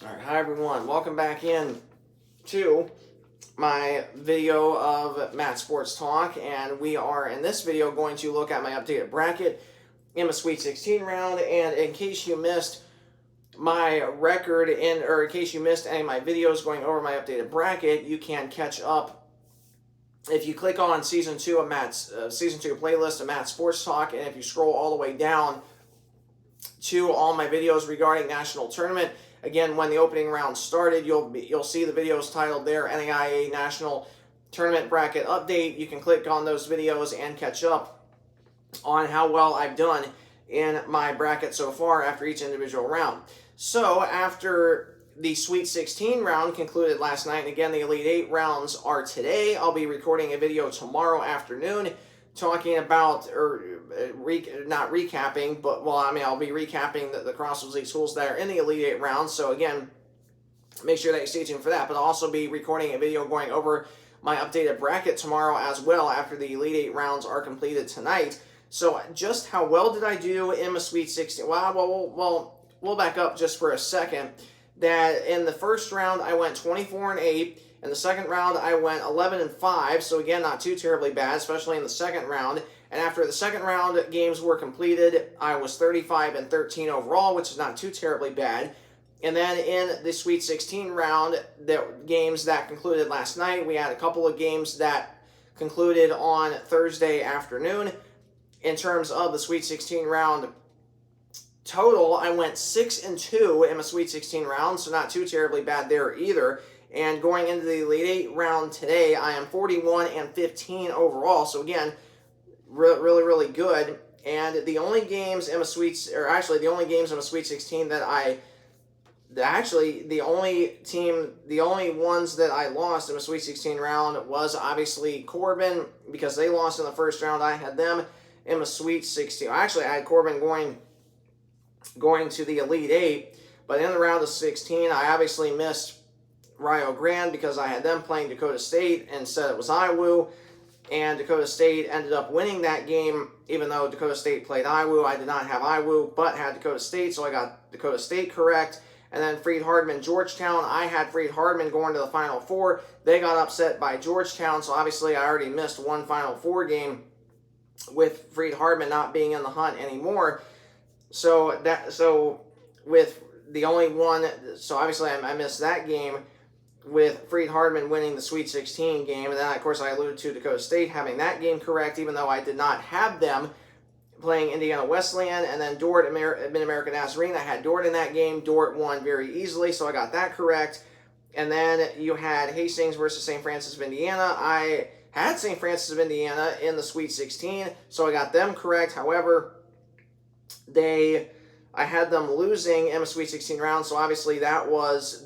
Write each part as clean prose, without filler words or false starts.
Alright, hi everyone. Welcome back in to my video of Matt Sports Talk, and we are in this video going to look at my updated bracket in my Sweet 16 round. And in case you missed my record or in case you missed any of my videos going over my updated bracket, you can catch up if you click on season 2 of Matt's season 2 playlist of Matt Sports Talk, and if you scroll all the way down to all my videos regarding national tournament. Again, when the opening round started, you'll see the videos titled there, NAIA National Tournament Bracket Update. You can click on those videos and catch up on how well I've done in my bracket so far after each individual round. So after the Sweet 16 round concluded last night, and again, the Elite 8 rounds are today, I'll be recording a video tomorrow afternoon talking about, not recapping, but, well, I mean, I'll be recapping the Crossroads League schools that are in the Elite 8 rounds. So, again, make sure that you stay tuned for that. But I'll also be recording a video going over my updated bracket tomorrow as well after the Elite 8 rounds are completed tonight. So, just how well did I do in my Sweet 16? Well, we'll back up just for a second. That in the first round, I went 24-8. In the second round, I went 11-5, so again, not too terribly bad, especially in the second round. And after the second round games were completed, I was 35-13 overall, which is not too terribly bad. And then in the Sweet 16 round, the games that concluded last night, we had a couple of games that concluded on Thursday afternoon. In terms of the Sweet 16 round total, I went 6-2 in my Sweet 16 round, so not too terribly bad there either. And going into the Elite 8 round today, I am 41-15 overall. So again, really good. And the only games in my Sweet 16 that the only ones that I lost in my Sweet 16 round was obviously Corbin, because they lost in the first round. I had them in my Sweet 16. Actually, I had Corbin going to the Elite 8, but in the round of 16, I obviously missed Rio Grande because I had them playing Dakota State and said it was IWU, and Dakota State ended up winning that game. Even though Dakota State played IWU, I did not have IWU but had Dakota State, so I got Dakota State correct. And then Freed-Hardeman Georgetown, I had Freed-Hardeman going to the Final Four. They got upset by Georgetown, so obviously I already missed one Final Four game with Freed-Hardeman not being in the hunt anymore. So obviously I missed that game with Freed-Hardeman winning the Sweet 16 game. And then, of course, I alluded to Dakota State having that game correct, even though I did not have them playing Indiana Wesleyan. And then Dort, Mid-America Nazarene, I had Dort in that game. Dort won very easily, so I got that correct. And then you had Hastings versus St. Francis of Indiana. I had St. Francis of Indiana in the Sweet 16, so I got them correct. However, I had them losing in a Sweet 16 round, so obviously that was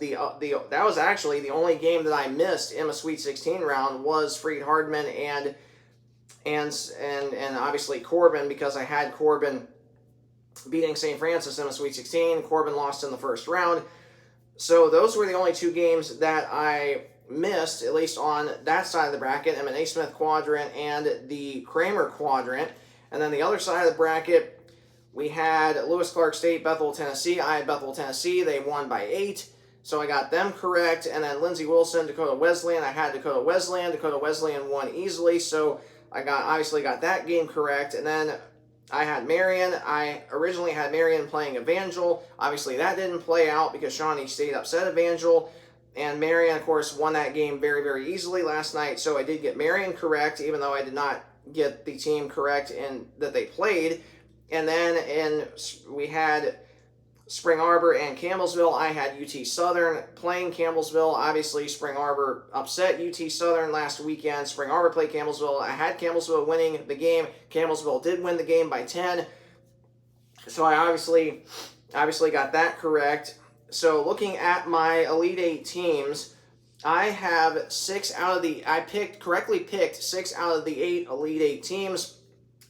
actually the only game that I missed in a Sweet 16 round was Freed-Hardeman and obviously Corbin, because I had Corbin beating St. Francis in a Sweet 16. Corbin lost in the first round. So those were the only two games that I missed, at least on that side of the bracket, M&A Smith quadrant and the Kramer quadrant. And then the other side of the bracket, we had Lewis Clark State, Bethel, Tennessee. I had Bethel, Tennessee. They won by 8, so I got them correct. And then Lindsey Wilson, Dakota Wesleyan. I had Dakota Wesleyan. Dakota Wesleyan won easily, so I obviously got that game correct. And then I had Marion. I originally had Marion playing Evangel. Obviously, that didn't play out because Shawnee State upset Evangel. And Marion, of course, won that game very easily last night. So I did get Marion correct, even though I did not get the team correct in that they played. And then we had Spring Arbor and Campbellsville. I had UT Southern playing Campbellsville. Obviously, Spring Arbor upset UT Southern last weekend. Spring Arbor played Campbellsville. I had Campbellsville winning the game. Campbellsville did win the game by 10. So I obviously got that correct. So looking at my Elite 8 teams, I have correctly picked 6 out of the 8 Elite 8 teams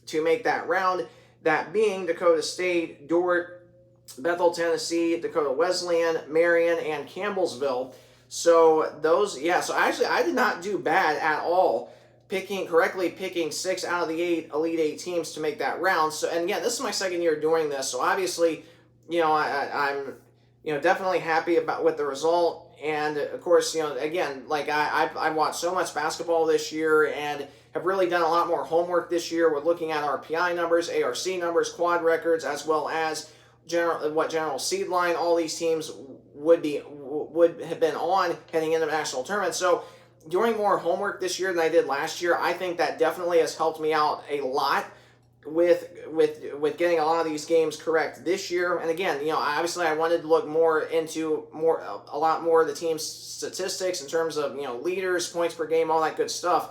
to make that round. That being Dakota State, Dort, Bethel, Tennessee, Dakota Wesleyan, Marion, and Campbellsville. So actually I did not do bad at all correctly picking 6 out of the 8 Elite 8 teams to make that round. So, and again, this is my second year doing this, so obviously, I'm definitely happy with the result. And of course, again, like I watched so much basketball this year and have really done a lot more homework this year with looking at RPI numbers, ARC numbers, quad records, as well as general seed line all these teams would have been on heading into the national tournament. So doing more homework this year than I did last year, I think that definitely has helped me out a lot with getting a lot of these games correct this year. And again, obviously I wanted to look more into a lot more of the team's statistics in terms of leaders, points per game, all that good stuff.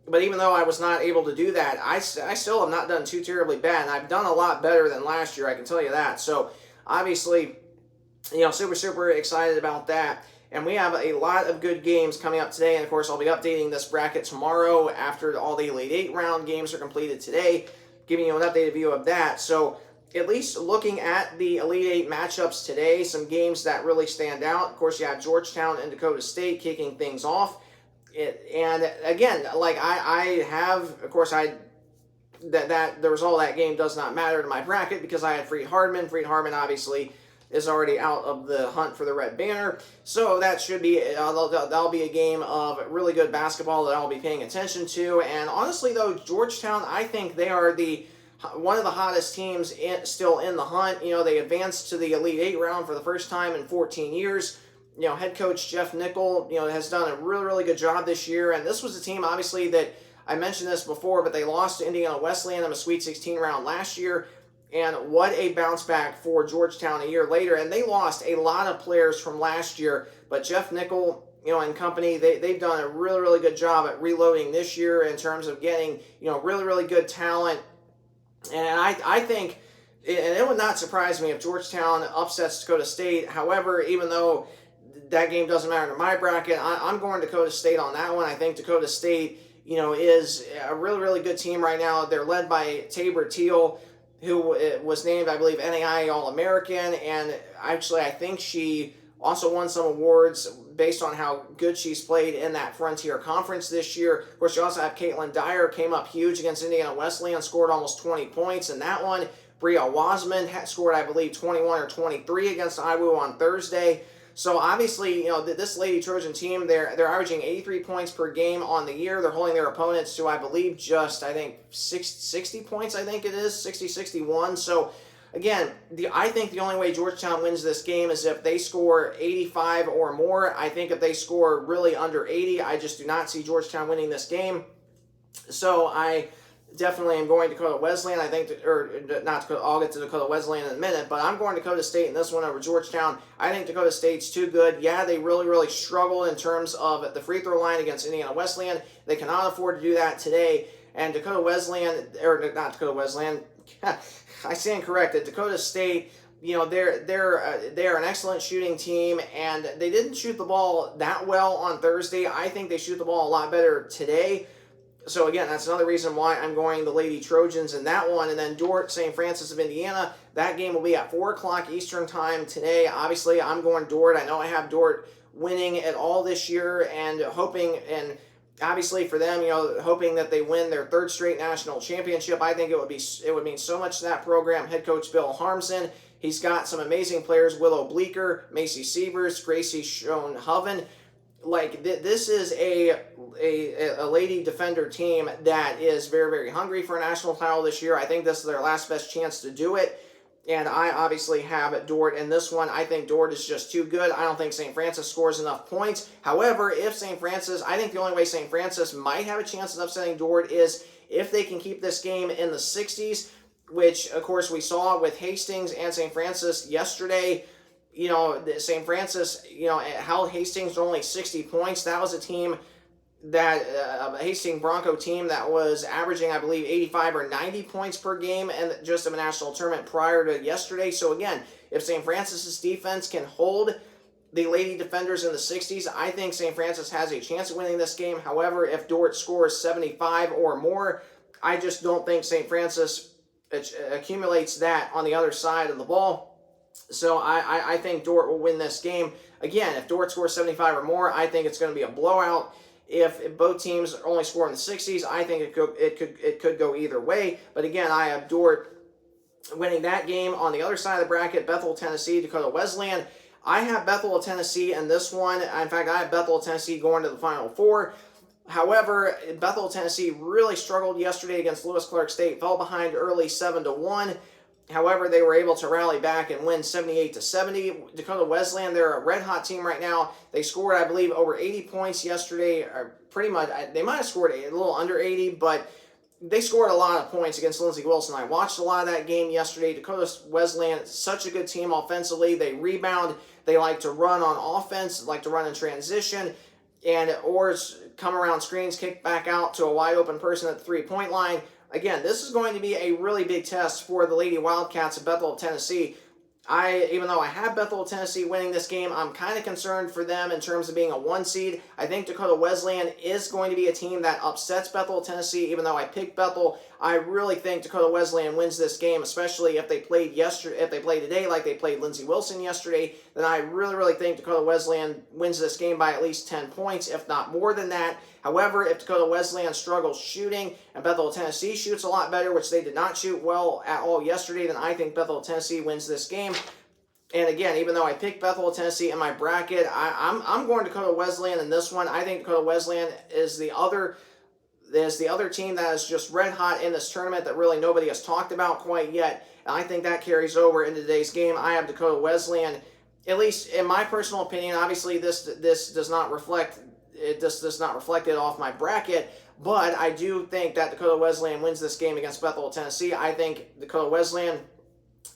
But even though I was not able to do that, I still have not done too terribly bad, and I've done a lot better than last year, I can tell you that. So obviously, super excited about that. And we have a lot of good games coming up today, and of course I'll be updating this bracket tomorrow after all the Elite 8 round games are completed today, giving you an updated view of that. So at least looking at the Elite 8 matchups today, some games that really stand out. Of course, you have Georgetown and Dakota State kicking things off. And again, like I have, of course, that the result of that game does not matter to my bracket because I had Freed Hardman. Freed Hardman obviously is already out of the hunt for the Red Banner, so that should be that'll be a game of really good basketball that I'll be paying attention to. And honestly, though, Georgetown, I think they are one of the hottest teams still in the hunt. They advanced to the Elite 8 round for the first time in 14 years. Head coach Jeff Nickel, has done a really good job this year. And this was a team, obviously, that I mentioned this before, but they lost to Indiana Wesleyan in a Sweet 16 round last year. And what a bounce back for Georgetown a year later. And they lost a lot of players from last year, but Jeff Nickel, and company, they've done a really good job at reloading this year in terms of getting, really good talent. And I think, and it would not surprise me if Georgetown upsets Dakota State. However, even though that game doesn't matter to my bracket, I'm going Dakota State on that one. I think Dakota State, is a really good team right now. They're led by Tabor Teal, who was named, I believe, NAIA All-American, and actually I think she also won some awards based on how good she's played in that Frontier Conference this year. Of course, you also have Caitlin Dyer, came up huge against Indiana Wesleyan, scored almost 20 points in that one. Bria Wasman scored, I believe, 21 or 23 against IWU on Thursday. So obviously, this Lady Trojan team, they're averaging 83 points per game on the year. They're holding their opponents to, I believe, just, 60 points, I think it is, 60, 61. So again, I think the only way Georgetown wins this game is if they score 85 or more. I think if they score really under 80, I just do not see Georgetown winning this game. So I definitely am going Dakota Wesleyan. I think, not Dakota, I'll get to Dakota Wesleyan in a minute, but I'm going Dakota State in this one over Georgetown. I think Dakota State's too good. Yeah, they really struggle in terms of the free throw line against Indiana Wesleyan. They cannot afford to do that today. And Dakota Wesleyan, or not Dakota Wesleyan, I stand corrected. Dakota State, they're an excellent shooting team, and they didn't shoot the ball that well on Thursday. I think they shoot the ball a lot better today. So again, that's another reason why I'm going the Lady Trojans in that one. And then Dordt, St. Francis of Indiana, that game will be at 4 o'clock Eastern time today. Obviously, I'm going Dordt. I know I have Dordt winning it all this year and hoping, and obviously for them, hoping that they win their 3rd straight national championship. I think it would mean so much to that program. Head coach Bill Harmson, he's got some amazing players: Willow Bleeker, Macy Sievers, Gracie Schoenhoven. Like, this is a Lady Defender team that is very hungry for a national title this year. I think this is their last best chance to do it. And I obviously have Dordt in this one. I think Dordt is just too good. I don't think St. Francis scores enough points. However, if St. Francis, I think the only way St. Francis might have a chance of upsetting Dordt is if they can keep this game in the 60s, which, of course, we saw with Hastings and St. Francis yesterday. St. Francis, held Hastings to only 60 points. That was a team that, a Hastings Bronco team that was averaging, I believe, 85 or 90 points per game and just in a national tournament prior to yesterday. So again, if St. Francis's defense can hold the Lady Defenders in the 60s, I think St. Francis has a chance of winning this game. However, if Dordt scores 75 or more, I just don't think St. Francis accumulates that on the other side of the ball. So I think Dordt will win this game. Again, if Dordt scores 75 or more, I think it's going to be a blowout. If both teams only score in the 60s, I think it could go either way. But again, I have Dordt winning that game. On the other side of the bracket, Bethel, Tennessee, Dakota Wesleyan. I have Bethel of Tennessee in this one. In fact, I have Bethel of Tennessee going to the Final Four. However, Bethel, Tennessee really struggled yesterday against Lewis Clark State, fell behind early 7-1. However, they were able to rally back and win 78-70. Dakota Wesleyan, they're a red-hot team right now. They scored, I believe, over 80 points yesterday. Or pretty much, they might have scored a little under 80, but they scored a lot of points against Lindsey Wilson. I watched a lot of that game yesterday. Dakota Wesleyan is such a good team offensively. They rebound. They like to run on offense, like to run in transition, or come around screens, kick back out to a wide-open person at the three-point line. Again, this is going to be a really big test for the Lady Wildcats of Bethel, Tennessee. Even though I have Bethel, Tennessee winning this game, I'm kind of concerned for them in terms of being a 1 seed. I think Dakota Wesleyan is going to be a team that upsets Bethel, Tennessee. Even though I picked Bethel, I really think Dakota Wesleyan wins this game, especially if they played today like they played Lindsey Wilson yesterday. Then I really think Dakota Wesleyan wins this game by at least 10 points, if not more than that. However, if Dakota Wesleyan struggles shooting and Bethel, Tennessee shoots a lot better, which they did not shoot well at all yesterday, then I think Bethel, Tennessee wins this game. And again, even though I picked Bethel, Tennessee in my bracket, I'm going Dakota Wesleyan in this one. I think Dakota Wesleyan is the other team that is just red hot in this tournament that really nobody has talked about quite yet. And I think that carries over into today's game. I have Dakota Wesleyan, at least in my personal opinion. Obviously, this does not reflect it off my bracket, but I do think that Dakota Wesleyan wins this game against Bethel, Tennessee. I think Dakota Wesleyan,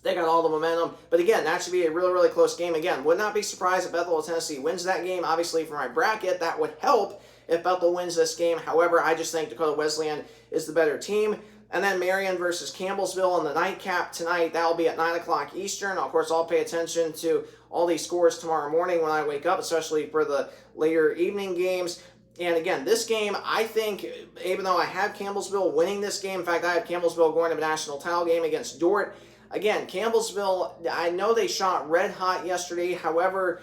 they got all the momentum. But again, that should be a really close game. Again, would not be surprised if Bethel, Tennessee wins that game. Obviously, for my bracket, that would help if Bethel wins this game. However, I just think Dakota Wesleyan is the better team. And then Marion versus Campbellsville in the nightcap tonight. That will be at 9 o'clock Eastern. Of course, I'll pay attention to all these scores tomorrow morning when I wake up, especially for the later evening games. And again, this game, I think, even though I have Campbellsville winning this game, in fact, I have Campbellsville going to the national title game against Dordt. Again, Campbellsville, I know they shot red hot yesterday. However,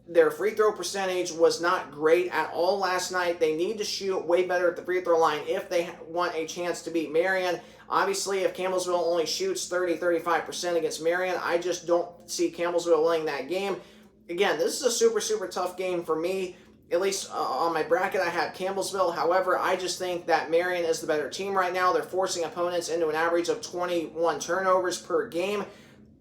their free throw percentage was not great at all last night. They need to shoot way better at the free throw line if they want a chance to beat Marion. Obviously, if Campbellsville only shoots 30-35% against Marion, I just don't see Campbellsville winning that game. Again, this is a super tough game for me. At least on my bracket, I have Campbellsville. However, I just think that Marion is the better team right now. They're forcing opponents into an average of 21 turnovers per game.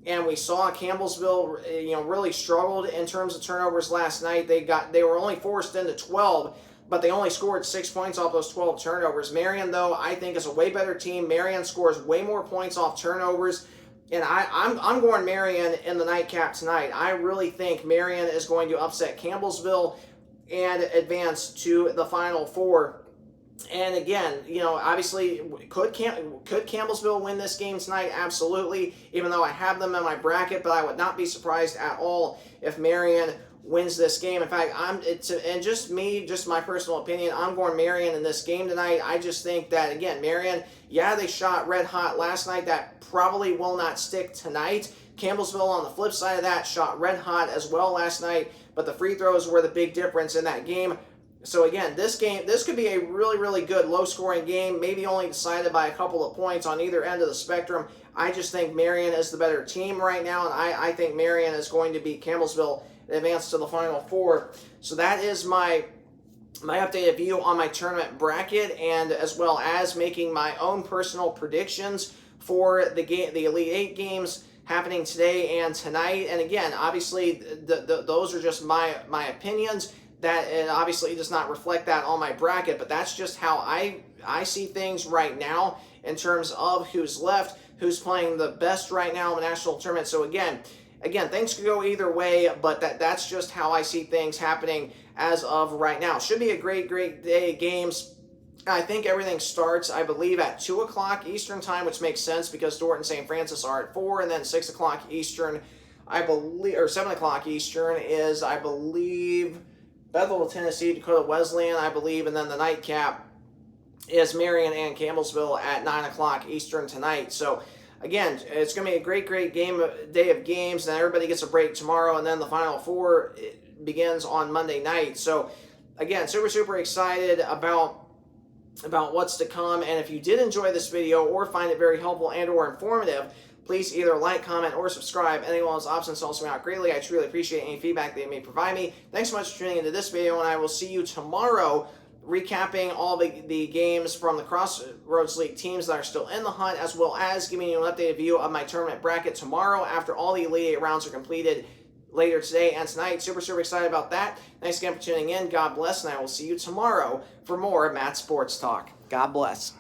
And we saw Campbellsville, really struggled in terms of turnovers last night. They were only forced into 12, but they only scored 6 points off those 12 turnovers. Marion, though, I think is a way better team. Marion scores way more points off turnovers. And I'm going Marion in the nightcap tonight. I really think Marion is going to upset Campbellsville and advance to the Final Four. And again, obviously, could Campbellsville win this game tonight? Absolutely, even though I have them in my bracket, but I would not be surprised at all if Marion wins this game. In fact, just my personal opinion, I'm going Marion in this game tonight. I just think that, again, Marion, yeah, they shot red hot last night. That probably will not stick tonight. Campbellsville, on the flip side of that, shot red hot as well last night, but the free throws were the big difference in that game. So again, this could be a really good low-scoring game, maybe only decided by a couple of points on either end of the spectrum. I just think Marion is the better team right now, and I think Marion is going to beat Campbellsville and advance to the Final Four. So that is my updated view on my tournament bracket, and as well as making my own personal predictions for the Elite Eight games happening today and tonight. And again, obviously, those are just my opinions. That it obviously does not reflect that on my bracket, but that's just how I see things right now in terms of who's left, who's playing the best right now in the national tournament. So again, things could go either way, but that's just how I see things happening as of right now. Should be a great day of games. I think everything starts, I believe, at 2 o'clock Eastern time, which makes sense because Dordt and St. Francis are at 4, and then 6 o'clock Eastern, I believe, or 7 o'clock Eastern is, I believe, Bethel, Tennessee, Dakota Wesleyan, I believe, and then the nightcap is Marion and Campbellsville at 9 o'clock Eastern tonight. So, again, it's going to be a great day of games, and everybody gets a break tomorrow, and then the Final Four begins on Monday night. So, again, super excited about what's to come, and if you did enjoy this video or find it very helpful and or informative, Please either like, comment, or subscribe. Any one of those options helps me out greatly. I truly appreciate any feedback that you may provide me. Thanks so much for tuning into this video, and I will see you tomorrow recapping all the games from the Crossroads League teams that are still in the hunt, as well as giving you an updated view of my tournament bracket tomorrow after all the Elite Eight rounds are completed later today and tonight. Super excited about that. Thanks again for tuning in. God bless, and I will see you tomorrow for more Matt Sports Talk. God bless.